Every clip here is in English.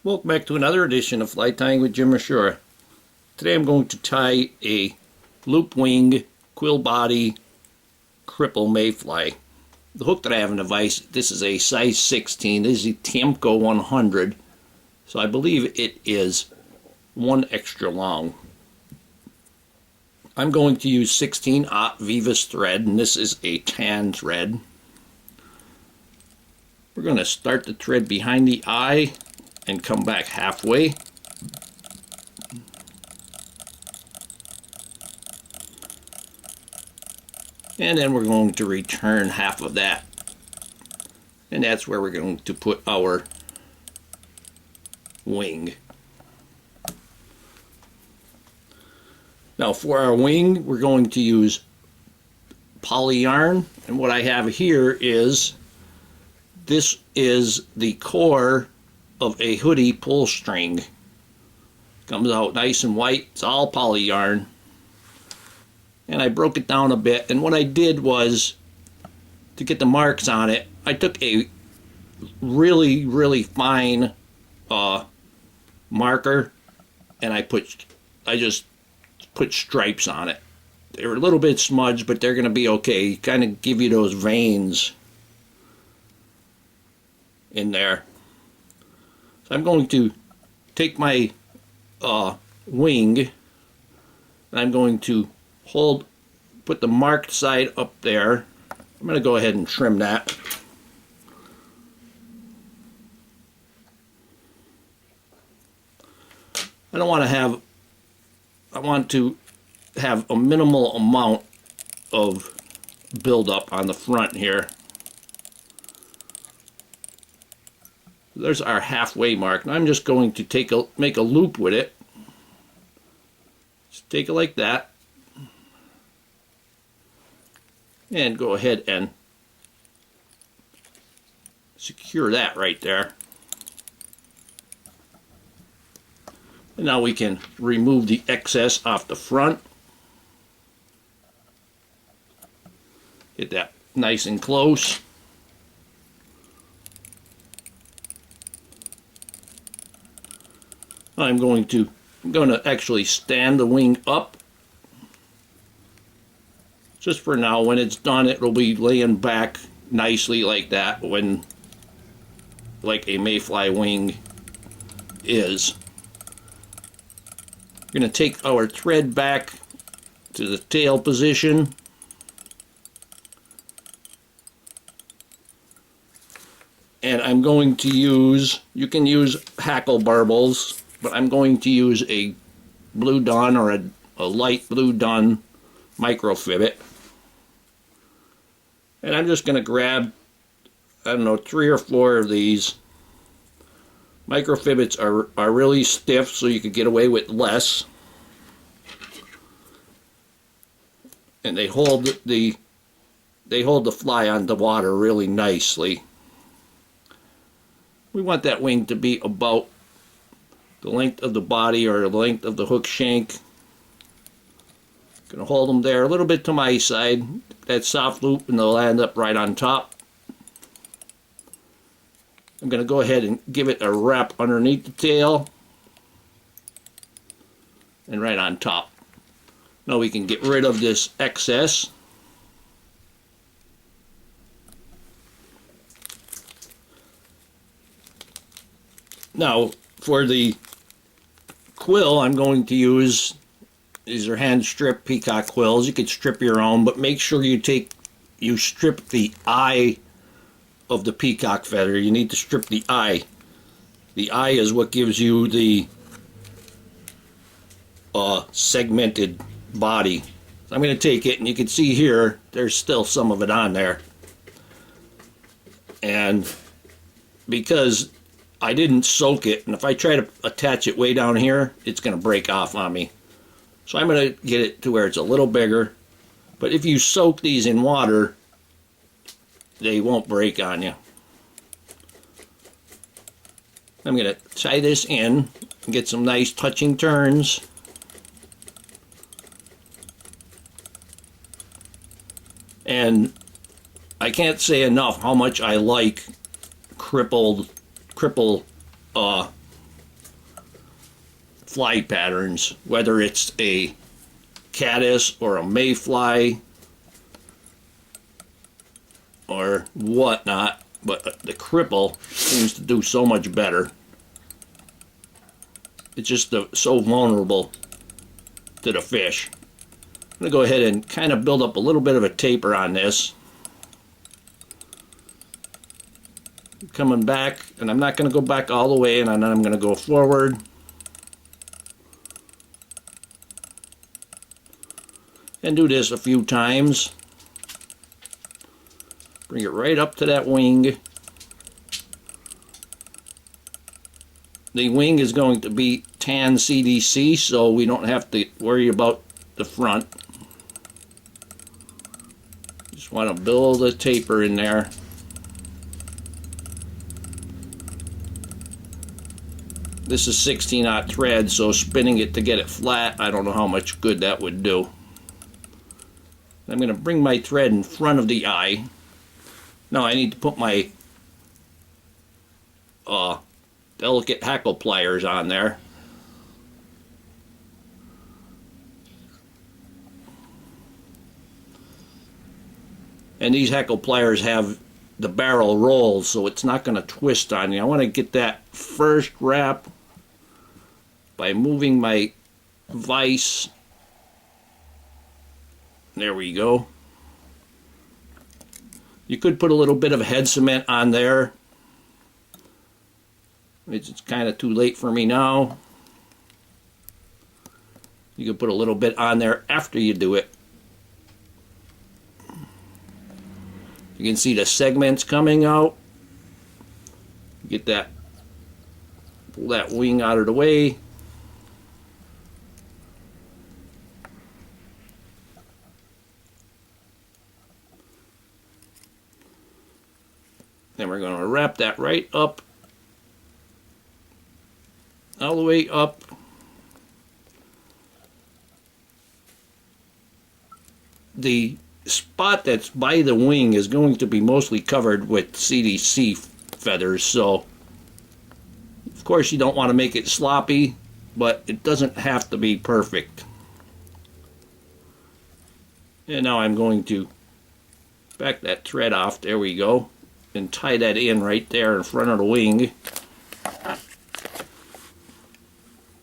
Welcome back to another edition of Fly Tying with Jim Misiura. Today I'm going to tie a loop wing, quill body, Cripple mayfly. The hook that I have in the vise, this is a size 16. This is a Tiemco 100. So I believe it is one extra long. I'm going to use 16-aught Vivus thread, and this is a tan thread. We're going to start the thread behind the eye and come back halfway. And then we're going to return half of that. And that's where we're going to put our wing. Now for our wing, we're going to use poly yarn. And what I have here is, this is the core of a hoodie pull string. Comes out nice and white. It's all poly yarn. And I broke it down a bit, and what I did was, to get the marks on it, I took a really fine marker, and I just put stripes on it. They're a little bit smudged, but they're going to be okay. Kind of give you those veins in there. So I'm going to take my wing, and I'm going to put the marked side up there. I'm going to go ahead and trim that. I want to have a minimal amount of buildup on the front here. There's our halfway mark. And I'm just going to make a loop with it. Just take it like that. And go ahead and secure that right there. And now we can remove the excess off the front. Get that nice and close. I'm going to actually stand the wing up. Just for now. When it's done, it'll be laying back nicely like that, like a mayfly wing is. We're going to take our thread back to the tail position. And I'm going to use, you can use Hackle barbels, but I'm going to use a blue dun or a light blue dun micro Fibbet. And I'm just going to grab, I don't know, 3 or 4 of these. Micro Fibbets are really stiff, so you could get away with less. And they hold the fly on the water really nicely. We want that wing to be about the length of the body or the length of the hook shank. Gonna hold them there a little bit to my side, that soft loop, and they'll end up right on top. I'm gonna go ahead and give it a wrap underneath the tail and right on top. Now we can get rid of this excess. Now for the quill, I'm going to use, these are hand strip Peacock quills. You could strip your own, but make sure you strip the eye of the peacock feather. You need to strip the eye. The eye is what gives you the segmented body. So I'm going to take it, and you can see here there's still some of it on there. And because I didn't soak it, and if I try to attach it way down here, it's going to break off on me. So I'm going to get it to where it's a little bigger. But if you soak these in water, they won't break on you. I'm going to tie this in and get some nice touching turns. And I can't say enough how much I like Cripple fly patterns, whether it's a caddis or a mayfly or whatnot, but the Cripple seems to do so much better. It's just so vulnerable to the fish. I'm going to go ahead and kind of build up a little bit of a taper on this. Coming back, and I'm not going to go back all the way, and then I'm going to go forward. And do this a few times. Bring it right up to that wing. The wing is going to be tan CDC, so we don't have to worry about the front. Just want to build a taper in there. This is 16/0 thread, so spinning it to get it flat, I don't know how much good that would do. I'm going to bring my thread in front of the eye. Now I need to put my delicate hackle pliers on there. And these hackle pliers have the barrel rolls, so it's not going to twist on you. I want to get that first wrap by moving my vise. There we go. You could put a little bit of head cement on there. It's kind of too late for me now. You could put a little bit on there after you do it. You can see the segments coming out. Get that, pull that wing out of the way. Then we're going to wrap that right up, all the way up. The spot that's by the wing is going to be mostly covered with CDC feathers, so of course you don't want to make it sloppy, but it doesn't have to be perfect. And now I'm going to back that thread off, there we go, and tie that in right there in front of the wing.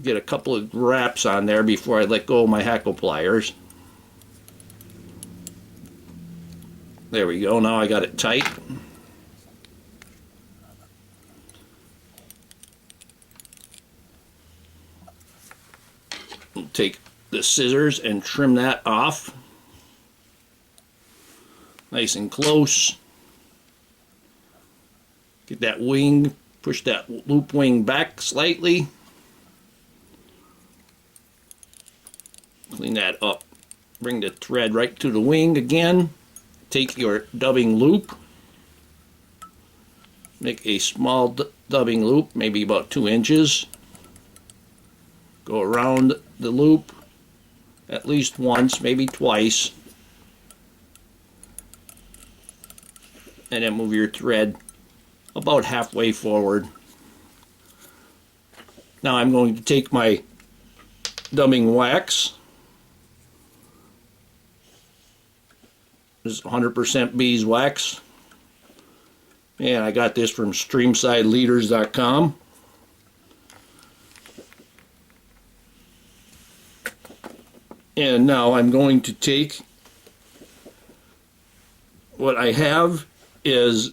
Get a couple of wraps on there before I let go of my hackle pliers. There we go, now I got it tight. I'll take the scissors and trim that off. Nice and close. Get that wing, push that loop wing back slightly. Clean that up. Bring the thread right to the wing again. Take your dubbing loop, make a small dubbing loop, maybe about 2 inches. Go around the loop at least once, maybe twice, and then move your thread about halfway forward. Now I'm going to take my dubbing wax. This is 100% beeswax, and I got this from streamsideleaders.com. And now I'm going to take what I have is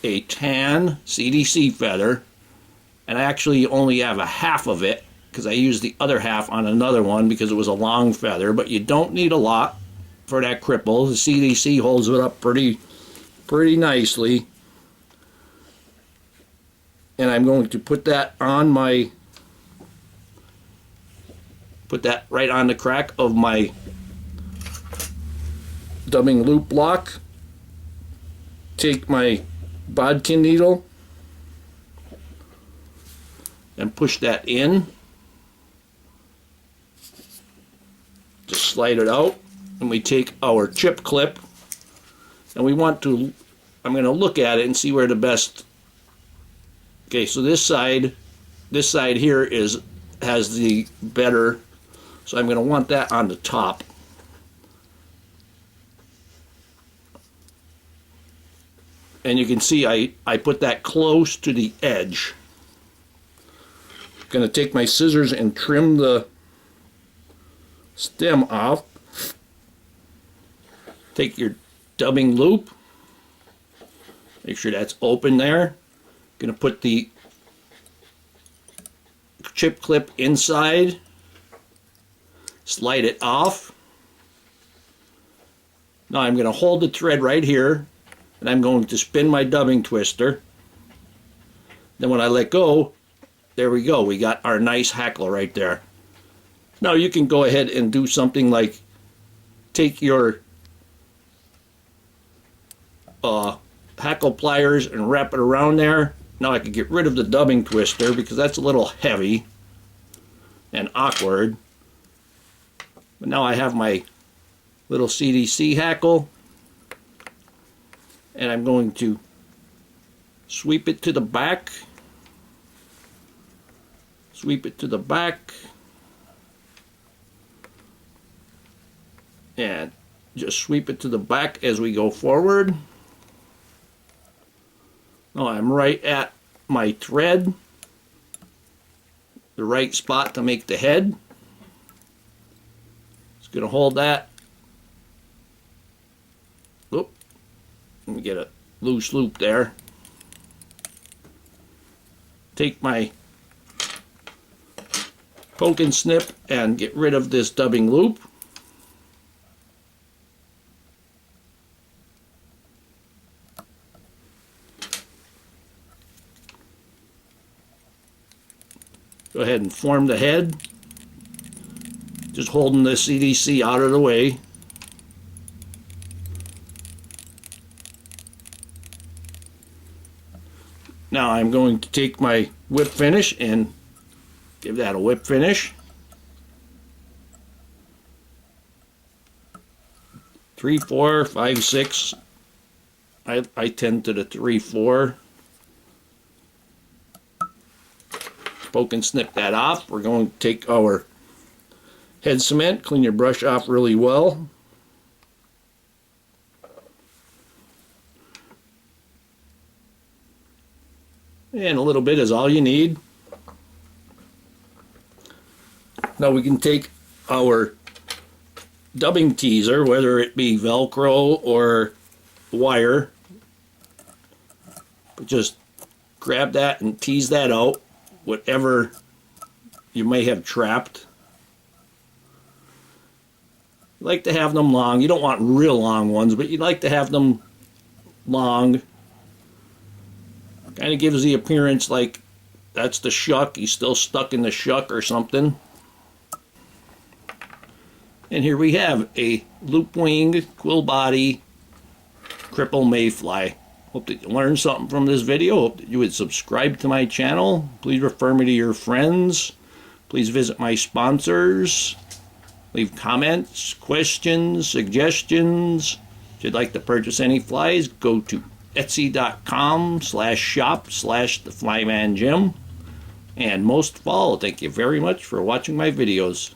a tan CDC feather, and I actually only have a half of it because I used the other half on another one because it was a long feather, but you don't need a lot for that Cripple. The CDC holds it up pretty nicely. And I'm going to put that on my, put that right on the crack of my dubbing loop block. Take my bodkin needle and push that in. Just slide it out. And we take our chip clip, and we want to, I'm going to look at it and see where the best, okay, so this side here is has the better, so I'm going to want that on the top. And you can see I put that close to the edge. I'm going to take my scissors and trim the stem off. Take your dubbing loop. Make sure that's open there. Going to put the chip clip inside. Slide it off. Now I'm going to hold the thread right here, and I'm going to spin my dubbing twister. Then when I let go, there we go. We got our nice hackle right there. Now you can go ahead and do something like take your hackle pliers and wrap it around there. Now I can get rid of the dubbing twister because that's a little heavy and awkward. But now I have my little CDC hackle, and I'm going to sweep it to the back. Sweep it to the back. And just sweep it to the back as we go forward. Now I'm right at my thread, the right spot to make the head. Just going to hold that. Oop. Let me get a loose loop there. Take my poke and snip and get rid of this dubbing loop. Go ahead and form the head. Just holding the CDC out of the way. Now I'm going to take my whip finish and give that a whip finish. 3, 4, 5, 6. I tend to the 3, 4. Poke and snip that off. We're going to take our head cement, clean your brush off really well. And a little bit is all you need. Now we can take our dubbing teaser, whether it be Velcro or wire, but just grab that and tease that out, whatever you may have trapped. You like to have them long. You don't want real long ones, but you like to have them long. Kind of gives the appearance like that's the shuck. He's still stuck in the shuck or something. And here we have a loop wing, quill body, Cripple mayfly. Hope that you learned something from this video. Hope that you would subscribe to my channel. Please refer me to your friends. Please visit my sponsors. Leave comments, questions, suggestions. If you'd like to purchase any flies, go to etsy.com/shop/theflymanjim. And most of all, thank you very much for watching my videos.